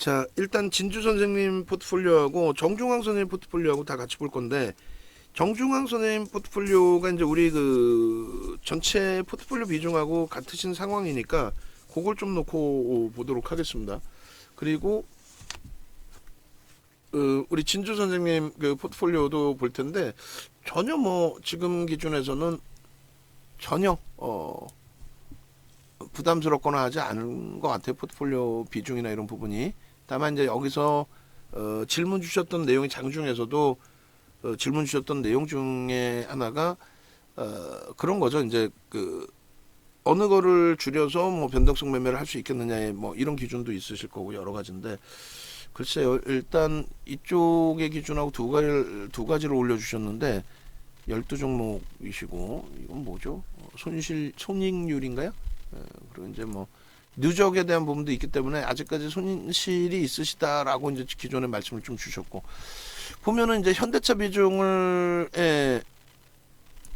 자, 일단 진주 선생님 포트폴리오하고 정중앙 선생님 포트폴리오하고 다 같이 볼 건데, 정중앙 선생님 포트폴리오가 이제 우리 그 전체 포트폴리오 비중하고 같으신 상황이니까 그걸 좀 놓고 보도록 하겠습니다. 그리고 우리 진주 선생님 그 포트폴리오도 볼 텐데, 전혀 뭐 지금 기준에서는 전혀 부담스럽거나 하지 않은 것 같아요. 포트폴리오 비중이나 이런 부분이. 다만 이제 여기서 질문 주셨던 내용이 장중에서도 질문 주셨던 내용 중에 하나가 그런 거죠. 이제 그 어느 거를 줄여서 뭐 변동성 매매를 할 수 있겠느냐에 뭐 이런 기준도 있으실 거고 여러 가지인데, 글쎄요. 일단 이쪽의 기준하고 두 가지를 올려주셨는데 12종목이시고 이건 뭐죠? 손익률인가요? 그리고 이제 뭐 누적에 대한 부분도 있기 때문에 아직까지 손실이 있으시다라고 이제 기존에 말씀을 좀 주셨고, 보면은 이제 현대차 비중을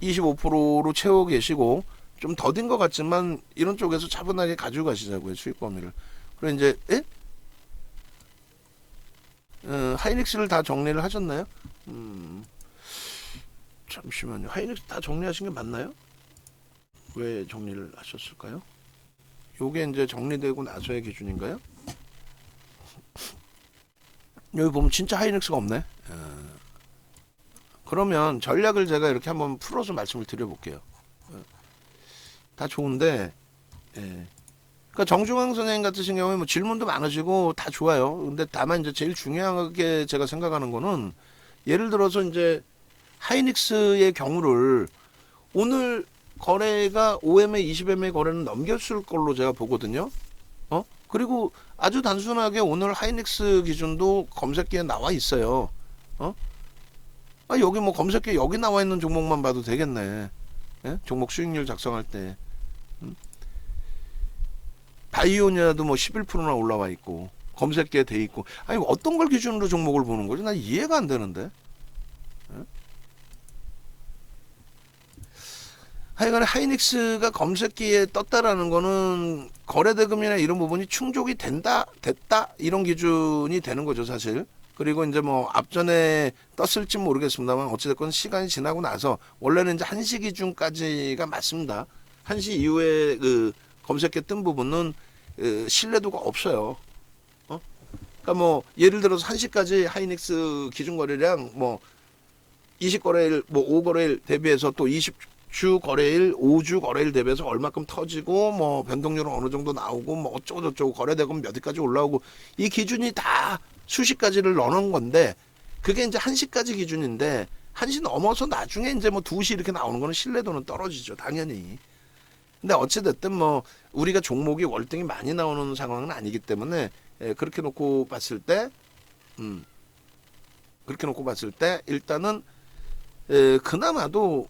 25%로 채워 계시고 좀 더딘 것 같지만 이런 쪽에서 차분하게 가지고 가시자고요, 수익 범위를. 그리고 이제 하이닉스를 다 정리를 하셨나요? 잠시만요. 하이닉스 다 정리하신 게 맞나요? 왜 정리를 하셨을까요? 요게 이제 정리되고 나서의 기준인가요? 여기 보면 진짜 하이닉스가 없네. 그러면 전략을 제가 이렇게 한번 풀어서 말씀을 드려볼게요. 다 좋은데, 그러니까 정중앙 선생님 같으신 경우에 뭐 질문도 많으시고 다 좋아요. 근데 다만 이제 제일 중요하게 제가 생각하는 거는, 예를 들어서 이제 하이닉스의 경우를 오늘 거래가 5MA, 20MA 거래는 넘겼을 걸로 제가 보거든요. 그리고 아주 단순하게 오늘 하이닉스 기준도 검색기에 나와 있어요. 여기 뭐 검색기에 여기 나와 있는 종목만 봐도 되겠네. 종목 수익률 작성할 때. 바이오니아도 뭐 11%나 올라와 있고 검색기에 돼 있고, 아니 어떤 걸 기준으로 종목을 보는 거지? 나 이해가 안 되는데. 하여간에 하이닉스가 검색기에 떴다라는 거는 거래대금이나 이런 부분이 충족이 됐다 이런 기준이 되는 거죠, 사실. 그리고 이제 뭐 앞전에 떴을지 모르겠습니다만 어찌됐건 시간이 지나고 나서 원래는 이제 1시 기준까지가 맞습니다. 1시 이후에 그 검색기에 뜬 부분은 신뢰도가 없어요. 그러니까 뭐 예를 들어서 1시까지 하이닉스 기준 거래량 뭐 20거래일 뭐 5거래일 대비해서 또 20주 거래일 5주 거래일 대비해서 얼마큼 터지고 뭐 변동률은 어느 정도 나오고 뭐 어쩌고 저쩌고 거래대금 몇 위까지 올라오고, 이 기준이 다 수십 가지를 넣어놓은 건데, 그게 이제 1시까지 기준인데 1시 넘어서 나중에 이제 뭐 2시 이렇게 나오는 거는 신뢰도는 떨어지죠, 당연히. 근데 어찌됐든 뭐 우리가 종목이 월등히 많이 나오는 상황은 아니기 때문에 그렇게 놓고 봤을 때 일단은 그나마도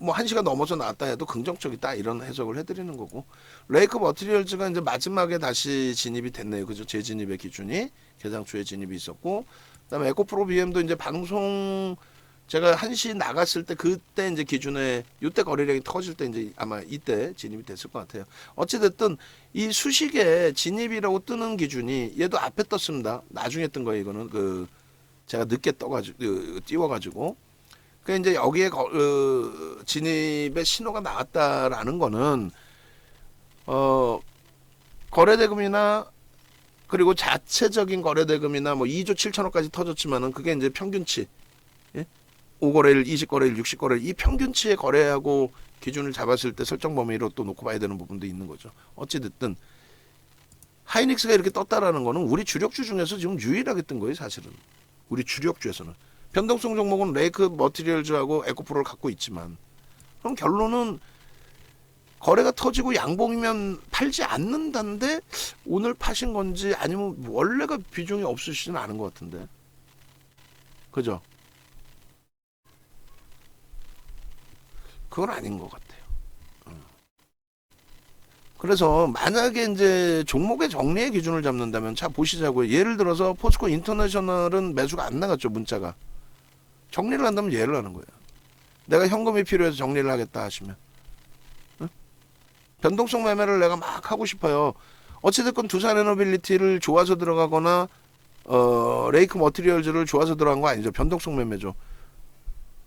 뭐 1시가 넘어서 나왔다 해도 긍정적이다 이런 해석을 해드리는 거고, 레이크 머티리얼즈가 이제 마지막에 다시 진입이 됐네요. 그죠? 재진입의 기준이 개장주에 진입이 있었고, 그다음에 에코프로 BM도 이제 방송 제가 1시 나갔을 때 그때 이제 기준에 이때 거래량이 터질 때 이제 아마 이때 진입이 됐을 것 같아요. 어찌됐든 이 수식에 진입이라고 뜨는 기준이 얘도 앞에 떴습니다. 나중에 뜬 거예요. 이거는 그 제가 늦게 떠가지고 띄워가지고. 그 이제 여기에 진입의 신호가 나왔다라는 거는 거래대금이나 그리고 자체적인 거래대금이나 뭐 2조 7천억까지 터졌지만은 그게 이제 평균치, 5거래일, 20거래일, 60거래일 이 평균치의 거래하고 기준을 잡았을 때 설정 범위로 또 놓고 봐야 되는 부분도 있는 거죠. 어찌됐든 하이닉스가 이렇게 떴다라는 거는 우리 주력주 중에서 지금 유일하게 뜬 거예요, 사실은. 우리 주력주에서는. 변동성 종목은 레이크 머티리얼즈하고 에코프로를 갖고 있지만, 그럼 결론은 거래가 터지고 양봉이면 팔지 않는다는데 오늘 파신 건지 아니면 원래가 비중이 없으시진 않은 것 같은데, 그죠? 그건 아닌 것 같아요. 그래서 만약에 이제 종목의 정리의 기준을 잡는다면 자 보시자고요. 예를 들어서 포스코 인터내셔널은 매수가 안 나갔죠, 문자가. 정리를 한다면 예를 하는 거예요. 내가 현금이 필요해서 정리를 하겠다 하시면, 변동성 매매를 내가 막 하고 싶어요. 어찌됐건 두산 에너빌리티를 좋아서 들어가거나 레이크 머티리얼즈를 좋아서 들어간 거 아니죠. 변동성 매매죠.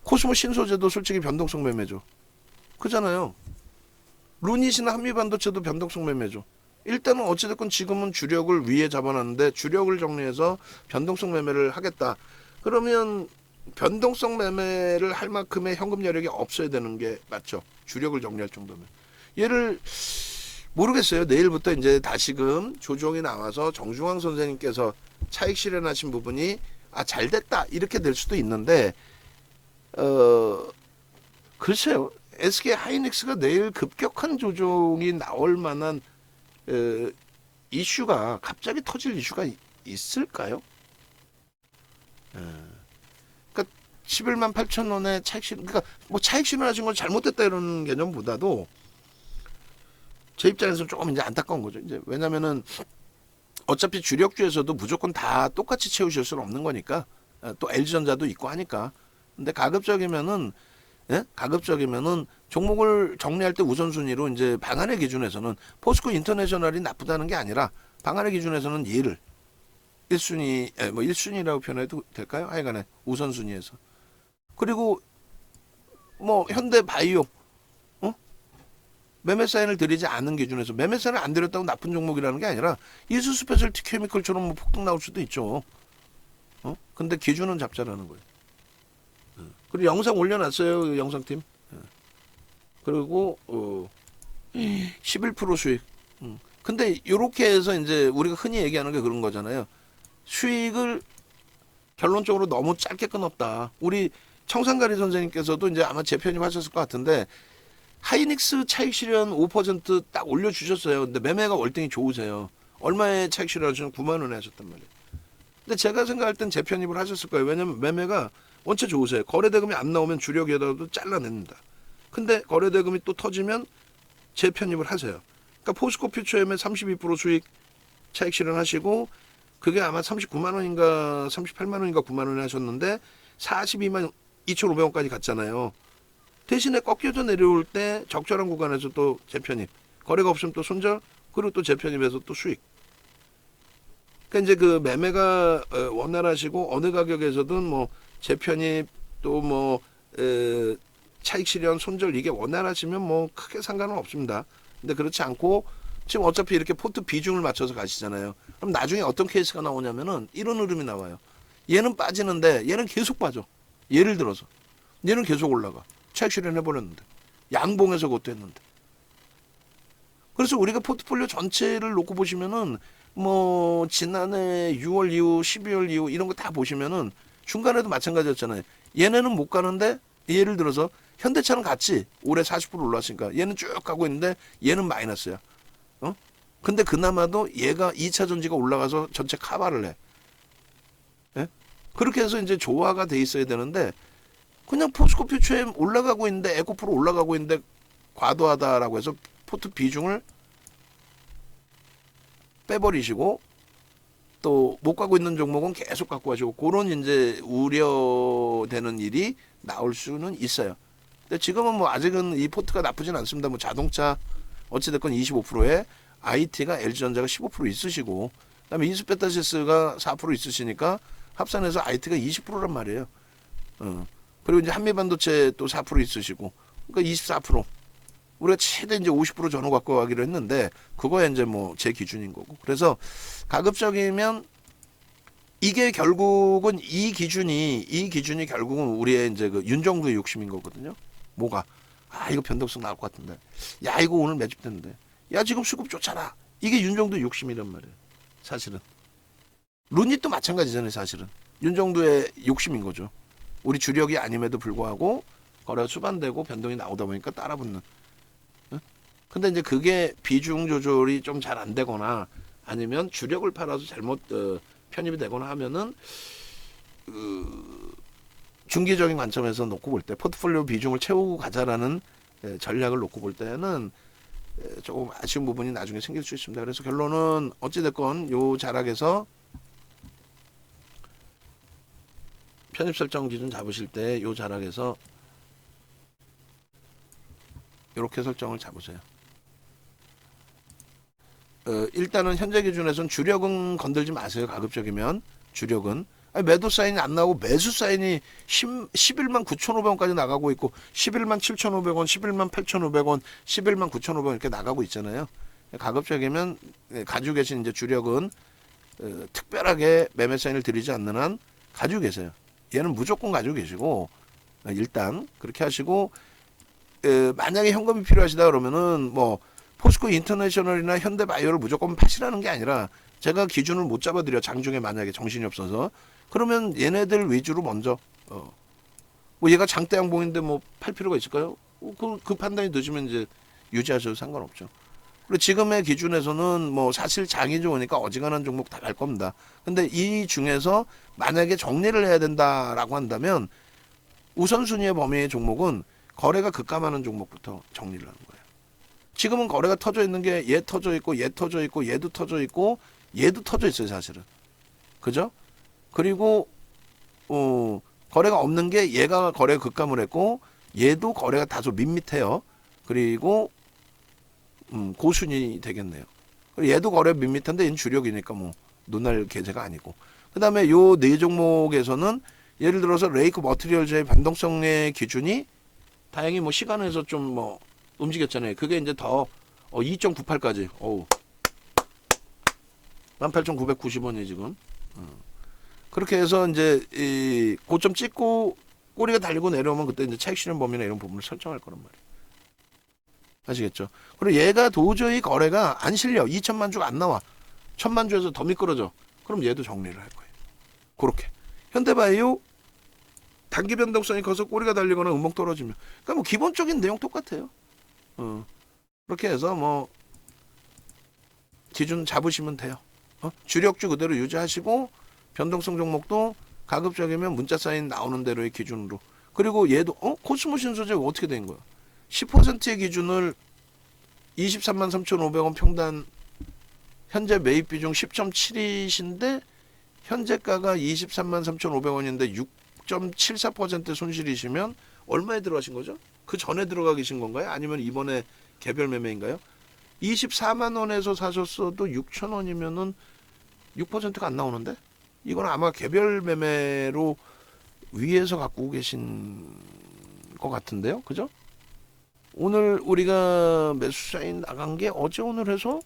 코스모 신소재도 솔직히 변동성 매매죠. 그잖아요. 루닛이나 한미반도체도 변동성 매매죠. 일단은 어찌됐건 지금은 주력을 위에 잡아놨는데 주력을 정리해서 변동성 매매를 하겠다. 그러면 변동성 매매를 할 만큼의 현금 여력이 없어야 되는 게 맞죠. 주력을 정리할 정도면. 얘를 모르겠어요. 내일부터 이제 다시금 조정이 나와서 정중앙 선생님께서 차익 실현하신 부분이 잘 됐다 이렇게 될 수도 있는데 글쎄요. SK 하이닉스가 내일 급격한 조정이 나올 만한 이슈가 갑자기 터질 이슈가 있을까요? 그러니까 11만 8천 원에 차익 실현, 그러니까 뭐 차익 실현하신 건 잘못됐다 이런 개념보다도 제 입장에서는 조금 이제 안타까운 거죠. 이제 왜냐면은 어차피 주력주에서도 무조건 다 똑같이 채우실 수는 없는 거니까 또 LG전자도 있고 하니까. 근데 가급적이면은 종목을 정리할 때 우선순위로 이제 방안의 기준에서는 포스코 인터내셔널이 나쁘다는 게 아니라 방안의 기준에서는 얘를 1순위, 뭐 1순위라고 표현해도 될까요? 하여간에 우선순위에서. 그리고 뭐 현대바이오 매매 사인을 드리지 않은 기준에서 매매 사인을 안 드렸다고 나쁜 종목이라는 게 아니라 이수 스페셜티 케미컬처럼 뭐 폭등 나올 수도 있죠. 근데 기준은 잡자라는 거예요. 그리고 영상 올려놨어요, 영상팀. 그리고 11% 수익. 근데 이렇게 해서 이제 우리가 흔히 얘기하는 게 그런 거잖아요. 수익을 결론적으로 너무 짧게 끊었다. 우리 청산가리 선생님께서도 이제 아마 재편입하셨을 것 같은데 하이닉스 차익 실현 5%딱 올려주셨어요. 근데 매매가 월등히 좋으세요. 얼마에 차익 실현하시면 9만 원에 하셨단 말이에요. 근데 제가 생각할 땐 재편입을 하셨을 거예요. 왜냐면 매매가 원체 좋으세요. 거래대금이 안 나오면 주력에다가도 잘라냅니다. 근데 거래대금이 또 터지면 재편입을 하세요. 그러니까 포스코 퓨처엠에 32% 수익 차익 실현하시고 그게 아마 39만 원인가 38만 원인가 9만 원에 하셨는데 42만 2,500원까지 갔잖아요. 대신에 꺾여져 내려올 때 적절한 구간에서 또 재편입, 거래가 없으면 또 손절, 그리고 또 재편입에서 또 수익. 그러니까 이제 그 매매가 원활하시고 어느 가격에서든 뭐 재편입 또 뭐 차익 실현, 손절 이게 원활하시면 뭐 크게 상관은 없습니다. 근데 그렇지 않고 지금 어차피 이렇게 포트 비중을 맞춰서 가시잖아요. 그럼 나중에 어떤 케이스가 나오냐면은 이런 흐름이 나와요. 얘는 빠지는데 얘는 계속 빠져. 예를 들어서 얘는 계속 올라가. 차익 실현해버렸는데 양봉에서 그것도 했는데. 그래서 우리가 포트폴리오 전체를 놓고 보시면은 뭐 지난해 6월 이후 12월 이후 이런 거 다 보시면은 중간에도 마찬가지였잖아요. 얘네는 못 가는데 예를 들어서 현대차는 같이 올해 40% 올랐으니까 얘는 쭉 가고 있는데 얘는 마이너스야. 근데 그나마도 얘가 2차 전지가 올라가서 전체 카바를 해. 예? 그렇게 해서 이제 조화가 돼 있어야 되는데 그냥 포스코 퓨처엠 올라가고 있는데 에코프로 올라가고 있는데 과도하다라고 해서 포트 비중을 빼버리시고 또 못 가고 있는 종목은 계속 갖고 가시고 그런 이제 우려되는 일이 나올 수는 있어요. 근데 지금은 뭐 아직은 이 포트가 나쁘진 않습니다. 뭐 자동차 어찌됐건 25%에 IT가 LG전자가 15% 있으시고 그다음에 이스페타시스가 4% 있으시니까 합산해서 IT가 20%란 말이에요. 그리고 이제 한미반도체 또 4% 있으시고 그러니까 24%. 우리가 최대 이제 50% 전후 갖고 가기로 했는데 그거야 이제 뭐 제 기준인 거고. 그래서 가급적이면 이게 결국은 이 기준이 결국은 우리의 이제 그 윤정부의 욕심인 거거든요. 뭐가 이거 변동성 나올 것 같은데 야 이거 오늘 매집됐는데 야 지금 수급 좋잖아. 이게 윤정도의 욕심이란 말이에요. 사실은 룬닛도 마찬가지잖아요. 사실은 윤정도의 욕심인 거죠. 우리 주력이 아님에도 불구하고 거래가 수반되고 변동이 나오다 보니까 따라붙는. 근데 이제 그게 비중 조절이 좀 잘 안 되거나 아니면 주력을 팔아서 잘못 편입이 되거나 하면은 중기적인 관점에서 놓고 볼 때 포트폴리오 비중을 채우고 가자라는 전략을 놓고 볼 때는 조금 아쉬운 부분이 나중에 생길 수 있습니다. 그래서 결론은 어찌됐건 요 자락에서 편입 설정 기준 잡으실 때 요 자락에서 이렇게 설정을 잡으세요. 일단은 현재 기준에선 주력은 건들지 마세요. 가급적이면 주력은. 아니, 매도 사인이 안 나오고 매수 사인이 11만 9,500원까지 나가고 있고 11만 7,500원, 11만 8,500원, 11만 9,500원 이렇게 나가고 있잖아요. 가급적이면 가지고 계신 이제 주력은 특별하게 매매 사인을 드리지 않는 한 가지고 계세요. 얘는 무조건 가지고 계시고 일단 그렇게 하시고 만약에 현금이 필요하시다 그러면은 뭐 포스코 인터내셔널이나 현대바이오를 무조건 파시라는 게 아니라 제가 기준을 못 잡아드려 장중에 만약에 정신이 없어서 그러면 얘네들 위주로 먼저 뭐 얘가 장대 양봉인데 뭐 팔 필요가 있을까요? 그 판단이 늦으면 이제 유지하셔도 상관없죠. 그리고 지금의 기준에서는 뭐 사실 장이 좋으니까 어지간한 종목 다 갈 겁니다. 근데 이 중에서 만약에 정리를 해야 된다라고 한다면 우선순위의 범위의 종목은 거래가 급감하는 종목부터 정리를 하는 거예요. 지금은 거래가 터져 있는 게 얘 터져 있고 얘 터져 있고 얘도 터져 있고 얘도 터져 있어요 사실은. 그죠? 그리고 거래가 없는 게 얘가 거래 급감을 했고 얘도 거래가 다소 밋밋해요. 그리고 고순위 되겠네요. 그리고 얘도 거래 밋밋한데 얘는 주력이니까 뭐 논할 계제가 아니고. 그 다음에 요 네 종목에서는 예를 들어서 레이크 머티리얼즈의 변동성의 기준이 다행히 뭐 시간에서 좀 뭐 움직였잖아요. 그게 이제 더 2.98까지. 어우. 18,990원이 지금. 그렇게 해서 이제 이 고점 찍고 꼬리가 달리고 내려오면 그때 이제 차익 실현 범위나 이런 부분을 설정할 거란 말이에요. 아시겠죠? 그리고 얘가 도저히 거래가 안 실려. 2천만 주가 안 나와. 1,000만 주에서 더 미끄러져. 그럼 얘도 정리를 할 거예요. 그렇게. 현대바이오 단기 변동성이 커서 꼬리가 달리거나 음봉 떨어지면. 그러니까 뭐 기본적인 내용 똑같아요. 그렇게 해서 뭐 기준 잡으시면 돼요. 주력주 그대로 유지하시고 변동성 종목도 가급적이면 문자 사인 나오는 대로의 기준으로. 그리고 얘도 코스모 신소재 어떻게 된 거야? 10%의 기준을 23만 3,500원 평단 현재 매입 비중 10.7이신데 현재가가 23만 3,500원인데 6.74% 손실이시면 얼마에 들어가신 거죠? 그 전에 들어가 계신 건가요? 아니면 이번에 개별 매매인가요? 24만 원에서 사셨어도 6천 원이면은 6%가 안 나오는데? 이건 아마 개별 매매로 위에서 갖고 계신 것 같은데요. 그죠? 오늘 우리가 매수 사인 나간 게 어제 오늘 해서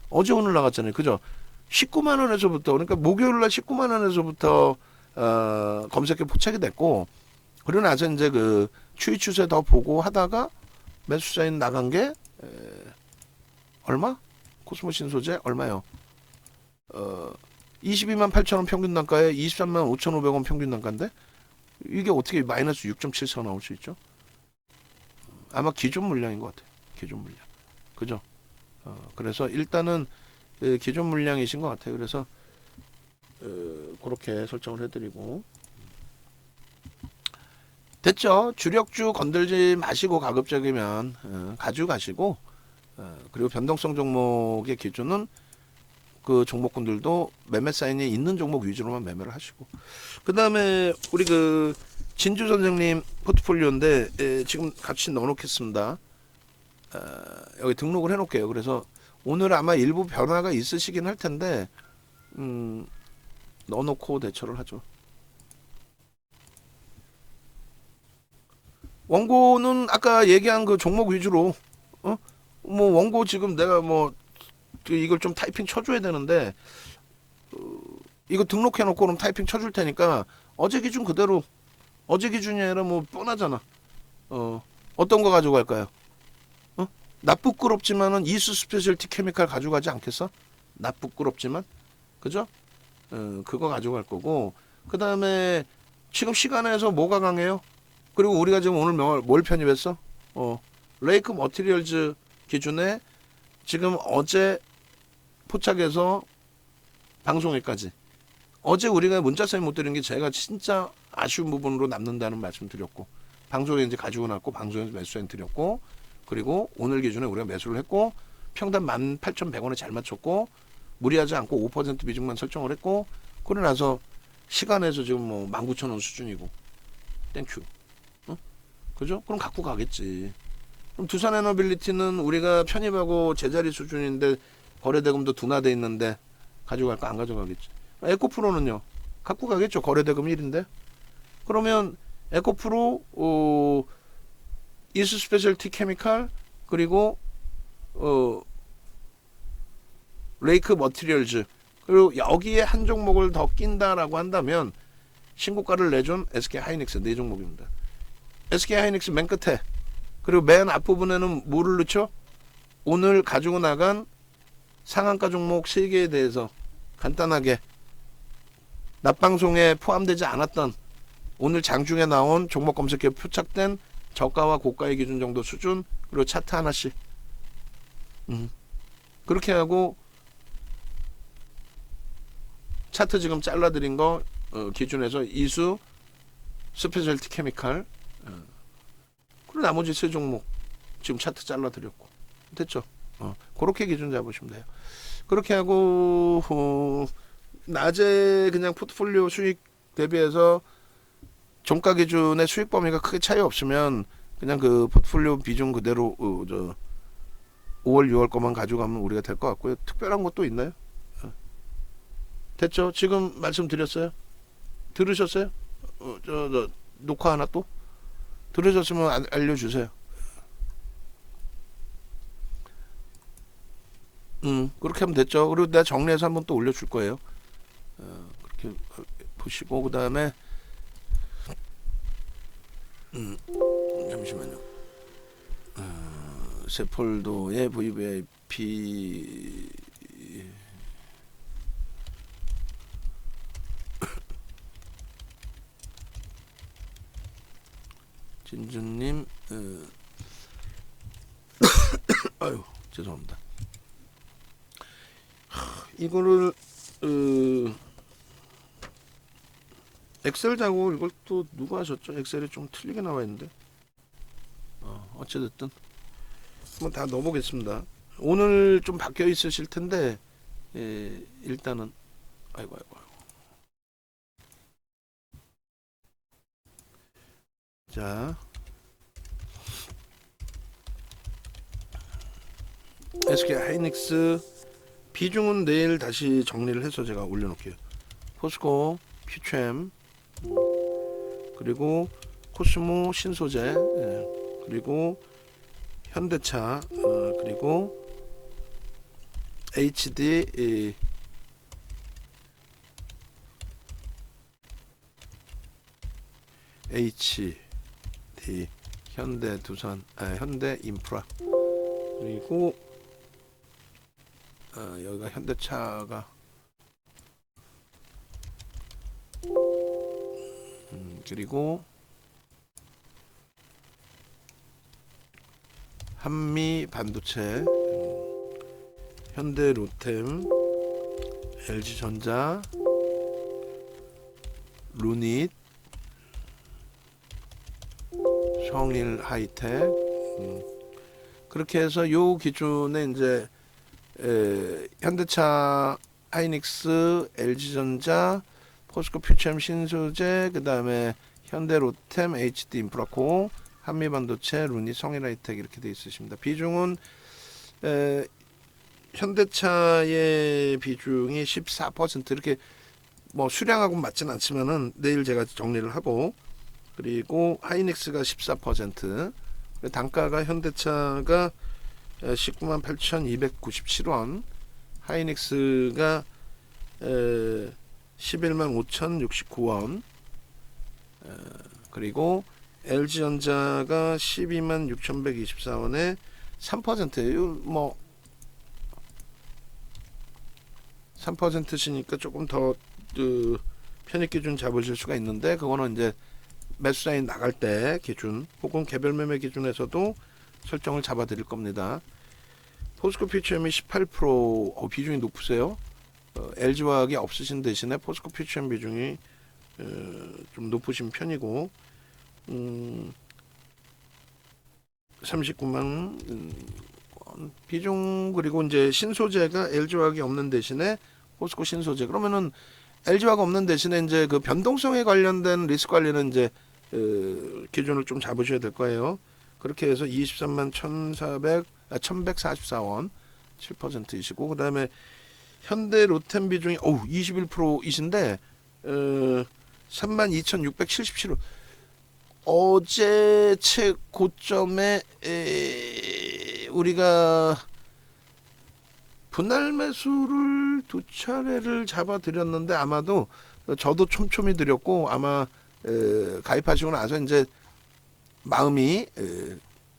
어제 오늘 나갔잖아요. 그죠? 19만 원에서부터 그러니까 목요일 날 19만 원에서부터 검색해 포착이 됐고 그러고 나서 이제 그 추이 추세 더 보고 하다가 매수 사인 나간 게 얼마? 코스모 신소재 얼마요? 22만 8천 원 평균 단가에 23만 5,500원 평균 단가인데 이게 어떻게 마이너스 6.74 나올 수 있죠? 아마 기존 물량인 것 같아요. 기존 물량. 그죠? 그래서 일단은 기존 물량이신 것 같아요. 그래서 그렇게 설정을 해드리고 됐죠. 주력주 건들지 마시고 가급적이면 가지고 가시고 그리고 변동성 종목의 기준은 그 종목군들도 매매 사인이 있는 종목 위주로만 매매를 하시고 그 다음에 우리 그 진주 선생님 포트폴리오인데 지금 같이 넣어놓겠습니다. 여기 등록을 해놓을게요. 그래서 오늘 아마 일부 변화가 있으시긴 할 텐데 넣어놓고 대처를 하죠. 원고는 아까 얘기한 그 종목 위주로 뭐 원고 지금 내가 뭐 이걸 좀 타이핑 쳐줘야 되는데 이거 등록해놓고 그럼 타이핑 쳐줄 테니까 어제 기준 그대로 어제 기준이 아니라 뭐 뻔하잖아. 어떤 거 가지고 갈까요? 나쁘끄럽지만은 이수 스페셜티 케미칼 가져가지 않겠어? 나쁘끄럽지만 그죠? 그거 가져갈 거고 그 다음에 지금 시간에서 뭐가 강해요? 그리고 우리가 지금 오늘 뭘 편입했어? 레이크 머티리얼즈 기준에 지금 어제 포착해서 방송회까지 어제 우리가 문자 사인 못 드린 게 제가 진짜 아쉬운 부분으로 남는다는 말씀 드렸고 방송에 이제 가지고 났고 방송에서 매수 사인 드렸고 그리고 오늘 기준에 우리가 매수를 했고 평단 18,100원에 잘 맞췄고 무리하지 않고 5% 비중만 설정을 했고 그러고 나서 시간에서 지금 뭐 19,000원 수준이고 땡큐 그죠? 그럼 갖고 가겠지. 그럼 두산에너빌리티는 우리가 편입하고 제자리 수준인데 거래대금도 둔화돼 있는데 가져갈까? 안 가져가겠지. 에코프로는요? 갖고 가겠죠. 거래대금 1인데. 그러면 에코프로, 이스 스페셜티 케미칼, 그리고 레이크 머티리얼즈, 그리고 여기에 한 종목을 더 낀다라고 한다면 신고가를 내준 SK 하이닉스 4종목입니다. SK 하이닉스 맨 끝에, 그리고 맨 앞부분에는 뭐를 넣죠? 오늘 가지고 나간 상한가 종목 3개에 대해서 간단하게 낮방송에 포함되지 않았던 오늘 장중에 나온 종목 검색기에 표착된 저가와 고가의 기준 정도 수준, 그리고 차트 하나씩 그렇게 하고 차트 지금 잘라드린 거 기준에서 이수 스페셜티 케미칼, 그리고 나머지 3종목 지금 차트 잘라드렸고 됐죠. 그렇게 기준 잡으시면 돼요. 그렇게 하고 낮에 그냥 포트폴리오 수익 대비해서 종가 기준의 수익 범위가 크게 차이 없으면 그냥 그 포트폴리오 비중 그대로 5월 6월 거만 가져가면 우리가 될 것 같고요. 특별한 것도 있나요? 됐죠? 지금 말씀드렸어요? 들으셨어요? 녹화 하나 또? 들으셨으면 알려주세요. 그렇게 하면 됐죠. 그리고 내가 정리해서 한번 또 올려줄 거예요. 그렇게 보시고, 그 다음에 잠시만요. 세폴도의 VVIP 진주님, 아유 죄송합니다. 이거를 엑셀 작업을 이걸 또 누가 하셨죠? 엑셀이 좀 틀리게 나와 있는데 어찌됐든 한번 다 넣어보겠습니다. 오늘 좀 바뀌어 있으실 텐데 일단은 아이고 자, SK 하이닉스 비중은 내일 다시 정리를 해서 제가 올려놓을게요. 포스코, 퓨챔, 그리고 코스모 신소재, 그리고 현대차, 그리고 HD 현대 두산, 현대 인프라, 그리고 여기가 현대차가 그리고 한미 반도체, 현대 로템, LG전자, 루닛, 성일 하이텍, 그렇게 해서 요 기준에 이제 현대차, 하이닉스, LG전자, 포스코 퓨처엠 신소재, 그 다음에 현대로템, HD 인프라코, 한미반도체, 루닛, 성일하이텍 이렇게 돼 있으십니다. 비중은 현대차의 비중이 14%, 이렇게 뭐 수량하고는 맞진 않지만은 내일 제가 정리를 하고, 그리고 하이닉스가 14%, 단가가 현대차가 198,297원, 하이닉스가 115,069원, 그리고 LG전자가 126,124원에 3%, 뭐 3%시니까 조금 더 편입 기준 잡으실 수가 있는데, 그거는 이제 매수사인 나갈 때 기준 혹은 개별 매매 기준에서도 설정을 잡아 드릴 겁니다. 포스코 퓨처엠이 18%, 비중이 높으세요. LG화학이 없으신 대신에 포스코 퓨처엠 비중이 좀 높으신 편이고, 39만 비중, 그리고 이제 신소재가 LG화학이 없는 대신에 포스코 신소재, 그러면은 LG화학 없는 대신에 이제 그 변동성에 관련된 리스크 관리는 이제 기준을 좀 잡으셔야 될 거예요. 그렇게 해서 23만 1,144원, 7%이시고 그다음에 현대 로템 비중이 21%이신데 32,677원. 어제 최고점에 우리가 분할 매수를 두 차례를 잡아드렸는데 아마도 저도 촘촘히 드렸고 아마 가입하시고 나서 이제 마음이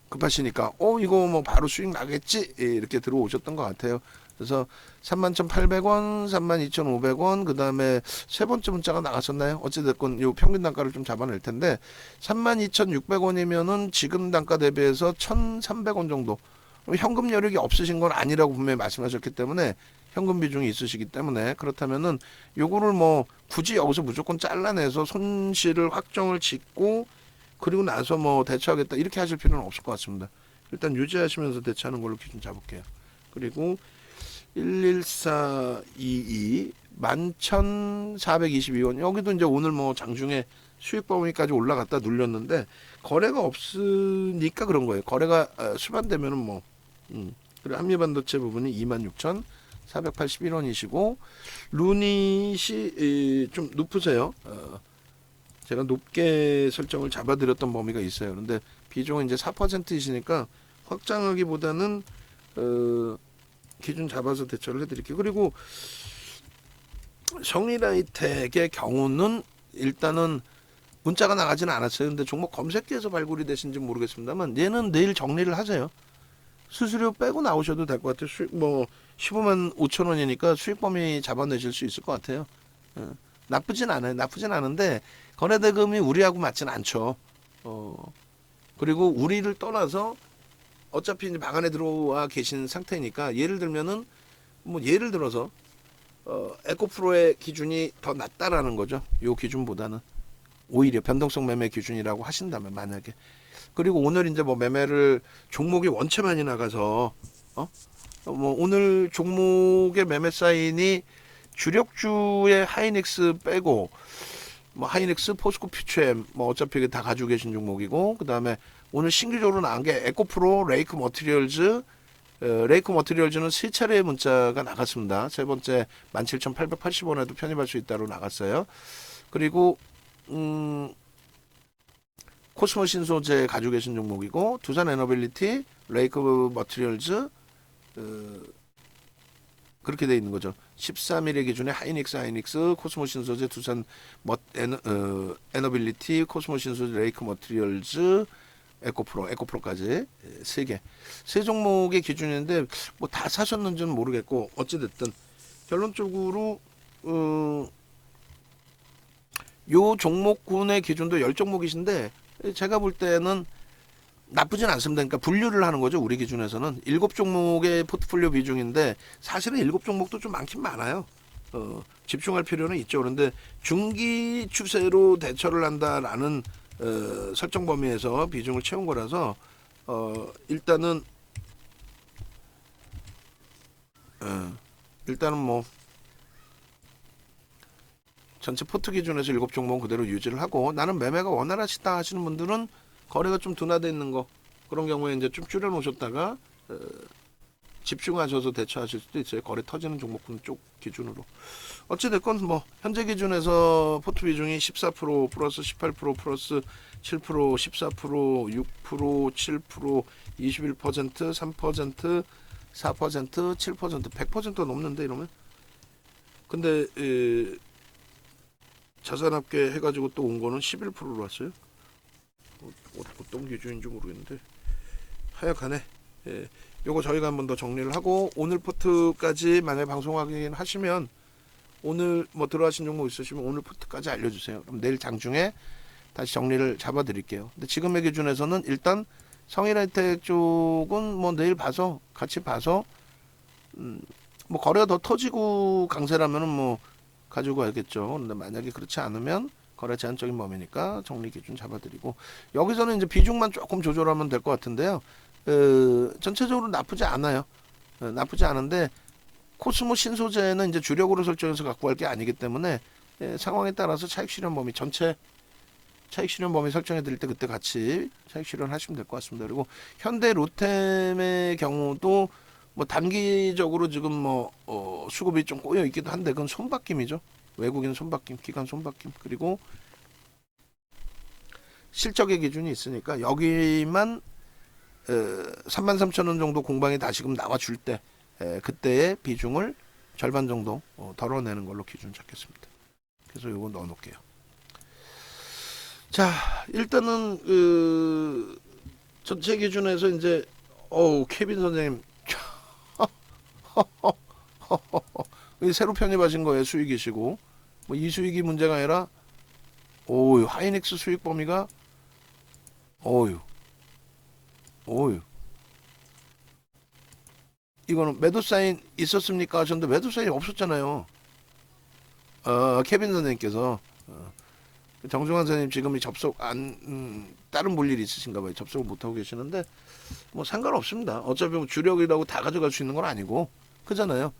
급하시니까 이거 뭐 바로 수익 나겠지 이렇게 들어오셨던 것 같아요. 그래서 31,800원, 32,500원, 그 다음에 세 번째 문자가 나갔었나요? 어찌됐건 요 평균 단가를 좀 잡아낼 텐데 32,600원이면은 지금 단가 대비해서 1,300원 정도. 현금 여력이 없으신 건 아니라고 분명히 말씀하셨기 때문에 현금 비중이 있으시기 때문에 그렇다면은 요거를 뭐 굳이 여기서 무조건 잘라내서 손실을 확정을 짓고 그리고 나서 뭐 대처하겠다 이렇게 하실 필요는 없을 것 같습니다. 일단 유지하시면서 대처하는 걸로 기준 잡을게요. 그리고 11422 11,422원 여기도 이제 오늘 뭐 장중에 수익 범위까지 올라갔다 눌렸는데 거래가 없으니까 그런 거예요. 거래가 수반되면은 뭐 그리고 한미반도체 부분이 26,481원이시고 루닛이 좀 높으세요. 제가 높게 설정을 잡아드렸던 범위가 있어요. 그런데 비중은 이제 4%이시니까 확장하기보다는 기준 잡아서 대처를 해드릴게요. 그리고 성리라이텍의 경우는 일단은 문자가 나가지는 않았어요. 근데 종목 검색기에서 발굴이 되신지 모르겠습니다만 얘는 내일 정리를 하세요. 수수료 빼고 나오셔도 될 것 같아요. 수익 뭐 15만 5천 원이니까 수익 범위 잡아내실 수 있을 것 같아요. 나쁘진 않아요. 나쁘진 않은데 거래대금이 우리하고 맞진 않죠. 그리고 우리를 떠나서 어차피 이제 방 안에 들어와 계신 상태니까 예를 들면은 뭐 예를 들어서 에코프로의 기준이 더 낮다라는 거죠. 요 기준보다는 오히려 변동성 매매 기준이라고 하신다면 만약에 그리고 오늘 이제 뭐 매매를 종목이 원체 많이 나가서 뭐 오늘 종목의 매매 사인이 주력주의 하이닉스 빼고 뭐 하이닉스, 포스코, 퓨처엠 뭐 어차피 다 가지고 계신 종목이고 그 다음에 오늘 신규적으로 나온 게 에코프로, 레이크 머티리얼즈. 레이크 머티리얼즈는 세 차례의 문자가 나갔습니다. 세 번째 17,880원에도 편입할 수 있다로 나갔어요. 그리고 코스모 신소재 가지고 계신 종목이고 두산 에너빌리티, 레이크 머티리얼즈 그렇게 돼 있는 거죠. 13일의 기준에 하이닉스, 코스모 신소재, 두산 에너빌리티, 코스모 신소재, 레이크 머티리얼즈, 에코프로까지 세 개, 세 종목의 기준인데 뭐 다 사셨는지는 모르겠고 어찌됐든 결론적으로 요 종목군의 기준도 10종목이신데 제가 볼 때는 나쁘진 않습니다. 그러니까 분류를 하는 거죠. 우리 기준에서는 7종목의 포트폴리오 비중인데 사실은 7종목도 좀 많긴 많아요. 집중할 필요는 있죠. 그런데 중기 추세로 대처를 한다라는 설정 범위에서 비중을 채운 거라서 일단은 뭐 전체 포트 기준에서 7종목은 그대로 유지를 하고 나는 매매가 원활하시다 하시는 분들은 거래가 좀 둔화되어 있는 거 그런 경우에 이제 좀 줄여 놓으셨다가 집중하셔서 대처하실 수도 있어요. 거래 터지는 종목군 쪽 기준으로. 어찌됐건 뭐 현재 기준에서 포트 비중이 14% 플러스 18% 플러스 7% 14% 6% 7% 21% 3% 4% 7% 100%가 넘는데 이러면 근데 자산합계 해가지고 또 온 거는 11%로 왔어요. 어떤 기준인지 모르겠는데 하여간에 요거 저희가 한 번 더 정리를 하고 오늘 포트까지 만약에 방송 확인하시면 오늘 뭐 들어가신 종목 있으시면 오늘 포트까지 알려주세요. 그럼 내일 장중에 다시 정리를 잡아드릴게요. 근데 지금의 기준에서는 일단 성일하이텍 쪽은 뭐 내일 봐서 같이 봐서 뭐 거래가 더 터지고 강세라면은 뭐 가지고 가야겠죠. 그런데 만약에 그렇지 않으면 거래 제한적인 범위니까 정리 기준 잡아드리고 여기서는 이제 비중만 조금 조절하면 될 것 같은데요. 전체적으로 나쁘지 않아요. 나쁘지 않은데 코스모 신소재는 이제 주력으로 설정해서 갖고 갈 게 아니기 때문에 상황에 따라서 차익 실현 범위 전체 차익 실현 범위 설정해 드릴 때 그때 같이 차익 실현 하시면 될 것 같습니다. 그리고 현대 로템의 경우도 뭐 단기적으로 지금 뭐 수급이 좀 꼬여 있기도 한데 그건 손바뀜이죠. 외국인 손바뀜, 기관 손바뀜. 그리고 실적의 기준이 있으니까 여기만 33,000원 정도 공방이 다시금 나와줄 때 그때의 비중을 절반 정도 덜어내는 걸로 기준 잡겠습니다. 그래서 이거 넣어놓을게요. 자, 일단은 전체 기준에서 이제 케빈 선생님 새로 편입하신 거예요. 수익이시고 뭐 이 수익이 문제가 아니라 하이닉스 수익 범위가 이거는 매도 사인 있었습니까 하셨는데 매도 사인이 없었잖아요. 케빈 선생님께서 정중환 선생님 지금 접속 다른 볼 일이 있으신가 봐요. 접속을 못하고 계시는데 뭐 상관없습니다. 어차피 뭐 주력이라고 다 가져갈 수 있는 건 아니고 그잖아요.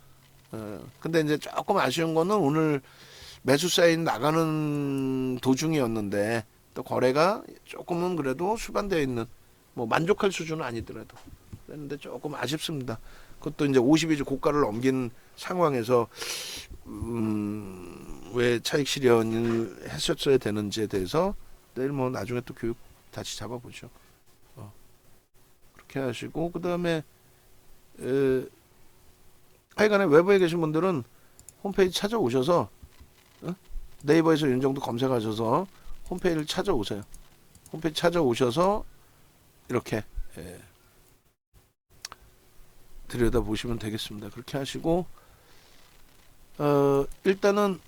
근데 이제 조금 아쉬운 거는 오늘 매수 사인 나가는 도중이었는데 또 거래가 조금은 그래도 수반되어 있는 뭐 만족할 수준은 아니더라도 그랬는데 조금 아쉽습니다. 그것도 이제 52주 고가를 넘긴 상황에서 왜 차익 실현을 했었어야 되는지에 대해서 내일 뭐 나중에 또 교육 다시 잡아보죠. 그렇게 하시고 그 다음에 하여간에 외부에 계신 분들은 홈페이지 찾아오셔서 네이버에서 윤정도 검색하셔서 홈페이지를 찾아오세요. 홈페이지 찾아오셔서 이렇게 들여다보시면 되겠습니다. 그렇게 하시고 일단은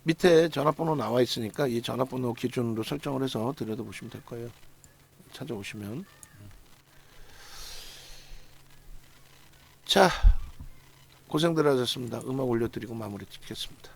밑에 전화번호 나와 있으니까 이 전화번호 기준으로 설정을 해서 들여다보시면 될 거예요. 찾아오시면. 자, 고생들 하셨습니다. 음악 올려드리고 마무리 짓겠습니다.